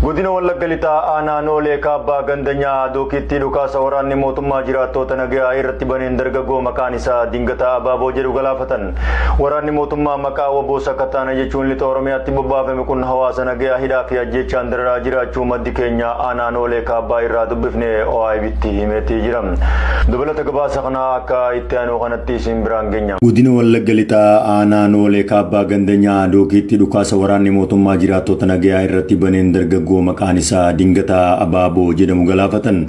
Godina Wallagga Lixaa naannolee kaabaa gandanya Dookiitti dhukaasa waraanni mootummaa jiraattota nagaa irratti baneen dargaggoo maqaan isaa Dingataa Abaaboo jedhu galaafatan. Waraanni mootummaa maqaa waboo Sakataana jechuun lixa Oromiyaatti bobbaafame kun hawaasa nagaa hidhaa fi ajjeechaan dararaa jiraachuu maddi keenya naannolee kaabaa irraa dubbifne OIB'tti himeetii jira. Dabalata gabaasa kanaa akka itti aanu kanatti isin biraan geenya. Godina Wallagga Lixaa naannolee kaabaa gandanya Dookiitti dhukaasa waraanni mootummaa jiraattota nagaa irratti baneen dargaggoo maqaan isaa Dingataa Abaaboo jedhamu galaafatan.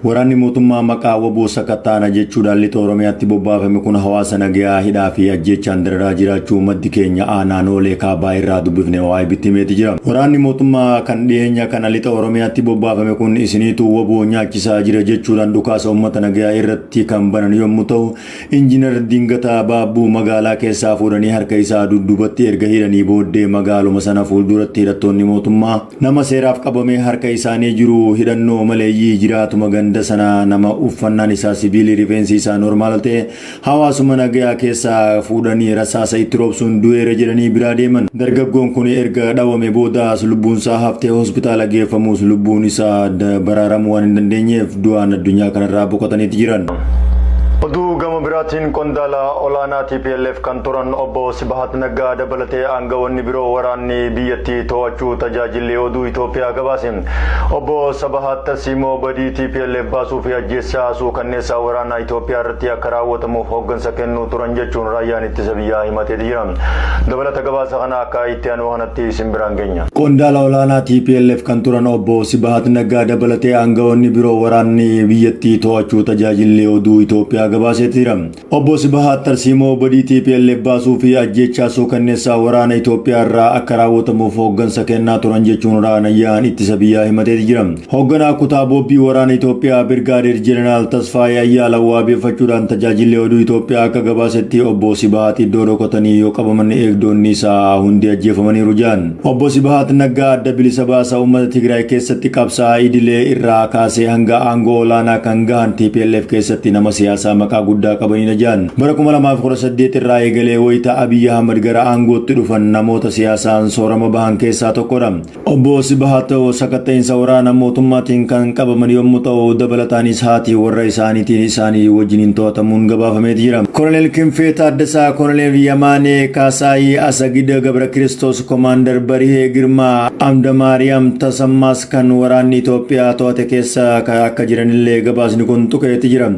Waraanni mootummaa maqaa waboo Sakataana jechuudhaan lixa Oromiyaatti bobbaafame kun hawaasa nagaa hidhaa fi ajjeechaan dararaa jiraachuu maddi keenya naannolee kaabaa irraa dubbifne OIB'tti himeetii jira. Waraanni mootummaa kan dhiyeenya kana lixa Oromiyaatti bobbaafame kun isiniitu waboo nyaachisaa jira jechuudhaan dhukaasa uummata nagaa irratti kan banan yommuu ta'u, Injiinar Dingataa Abaaboo magaalaa keessaa fuudhanii harka isaa dudduubatti erga hidhanii booddee magaaluma sana fuulduratti hidhattoonni mootummaa nama seeraaf qabamee harka isaanii jiru hidhannoo maleeyyii jiraatuma ganda sana nama uffannaan isaa sibiilii rifeensi isaa normaal ta'e hawaasuma nagaa keessaa fuudhanii rasaasa itti roobsuun du'eera jedhanii biraa deeman. Dargaggoon kun erga dhawame boodaas lubbuun isaa haftee hospitaala geeffamuus lubbuun isaa baraaramuu waan hin dandeenyeef du'aan addunyaa kanarraa boqotaniiti jiran. Oduu gama biraatiin qondaala olaanaa TPLF kan turan obbo Sibahat Naggaa dabalatee aangawoonni biroo waraanni biyyattii to'achuu tajaajilli oduu Itoophiyaa gabaase. Obbo Sibahat Tarsiimoo badii TPLF baasuu fi ajjeechaa suukanneessaa waraanaa Itoophiyaa irratti akka raawwatamuuf hooggansa kennuu turan jechuun raayyaan ittisa biyyaa himatee jira. Dabalata gabaasa kana akka itti aanu kanatti isin biraan geenya. Qondaala olaanaa TPLF kan turan obbo Sibahat Naggaa dabalatee aangawoonni biroo waraanni biyyattii to'achuu tajaajilli oduu Itoophiyaa gabaaseetira. Obbo Sibahat Tarsiimoo badii TPLF baasuu fi ajjeechaa suukanneessaa waraana Itoophiyaa irraa akka raawwatamuuf hooggansa kennaa turan jechuun raayyaan ittisa biyyaa himateeti jira. Hoogganaa kutaa boobbii waraana Itoophiyaa Birgaadeer Jeneraal Tasfaayee Ayyaala waabeeffachuudhaan tajaajilli oduu Itoophiyaa akka gabaasetti obbo Sibahat iddoo dhokatanii yoo qabaman eegdonni isaa hundi ajjeefamaniiru jedhan. Obbo Sibahat Naggaa adda bilisa baasaa uummata Tigraay keessatti qabsaa'aa idilee irraa kaasee hanga aangoo olaanaa kan gahan TPLF keessatti nama siyaasaa maqaa guddaa qabanidha jedhan. Bara 2018 irraa eegalee wayita Abiy Ahmed gara aangootti dhufan namoota siyaasaan soorama bahan keessaa tokkodha. Obbo Sibahat sakatta'insa waraana mootummaatiin kan qabaman yommuu ta'u, dabalataanis haati warra isaaniitiin isaanii wajjiniin to'atamuun gabaafameeti jira. Koloneel Kinfee Taaddasaa, Koloneel Yamaanee Kaasaayii Asagida Gabra Kiristoos, Komaander Barihee Girmaa, Amda Maariyaam Tasammaas kan waraanni Itoophiyaa to'ate keessa akka jiranillee gabaasni kun tuqeeti jira.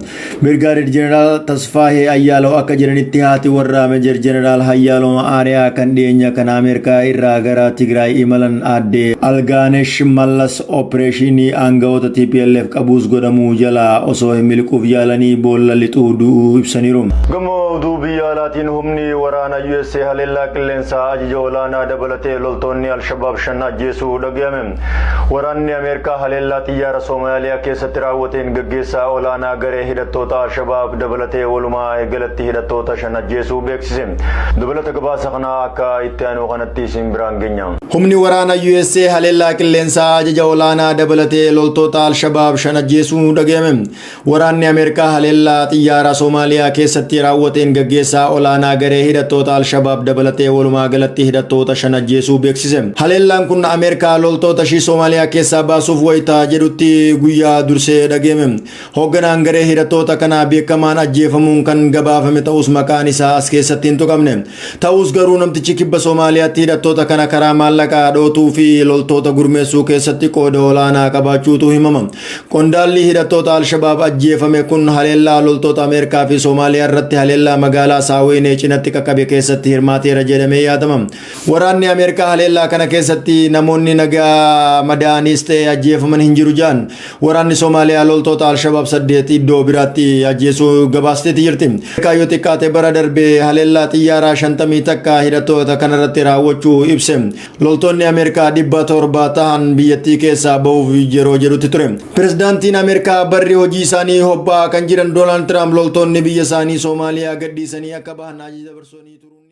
Birgaadeer Jeneraal Tasfaayee Ayyaaloo akka jiranitti haati warra Meejar Jeneraal Hayyaaloo Aariyaa kan dhiyeenya kan Ameerikaa irraa gara Tigraay imalan aadde Algaanesh Mallas opereeshinii aangawoota TPLF qabuus godhamuu jala osoo hin miliquuf yaalanii boolla lixuu du'uu ibsaniiru. Gama oduu biyya alaatiin humni waraana USA haleellaa qilleensaa ajaja olaanaa dabalatee loltoonni Alshabaab 5 ajjeesuu dhaga'ame. Waraanni Ameerikaa haleellaa xiyyaara Soomaaliyaa keessatti raawwateen gaggeessaa olaanaa garee hidhattoota Alshabaab dabalatee walumaa eegalatti hidhattoota 5 ajjeesuu beeksise. Dabalata gabaasa kanaa akka itti aanu kanatti isin biraan geenya. Humni waraana USA haleellaa qilleensaa ajaja olaanaa dabalatee loltoota Alshabaab 5 ajjeesuu dhaga'ame. Waraanni Ameerikaa haleellaa xiyyaara Soomaaliyaa keessatti raawwateen gaggeessaa olaanaa garee hidhattoota Alshabaab dabalatee walumaa galatti hidhattoota 5 ajjeesuu beeksise. Haleellaan kun Ameerikaa loltoota ishii Soomaaliyaa keessaa baasuuf wayita jedhutti guyyaa dursee dhaga'ame. Hoogganaan garee hidhattoota kanaa beekamaan ajjeefamuun kan gabaafame ta'us maqaan isaa as keessatti hin tuqamne. Ta'us garuu namtichi kibba Soomaaliyaatti hidhattoota kana karaa maallaqaa dhootuu fi loltoota gurmeessuu keessatti qooda olaanaa qabaachuutu himama. Qondaalli hidhattoota Alshabaab ajjeefame kun haleellaa loltoota Ameerikaa fi Soomaaliyaa irratti haleellaa magaalaa Saaweenee cinatti qaqqabe keessatti hirmaateera jedhamee yaadama. Waraanni Ameerikaa haleellaa kana keessatti namoonni nagaa madaa'anis ta'e ajjeefaman hin jiru jedhan. Waraanni Soomaaliyaa loltoota Alshabaab 8 iddoo biraatti ajjeesuu gabaasteeti jirti. Kaayyoo xiqqaate bara darbee haleellaa xiyyaaraa 50 takka hidhattoota kanarratti raawwachuu ibse. Loltoonni Ameerikaa 700 ta'an biyyattii keessaa bahuuf yeroo jedhutti ture. Pirezidaantiin Ameerikaa barri hojii isaanii hobbaa kan jiran Doonaald Tiraamp loltoonni biyya isaanii Soomaaliyaa gadhiisanii akka bahan ajaja dabarsanii turan.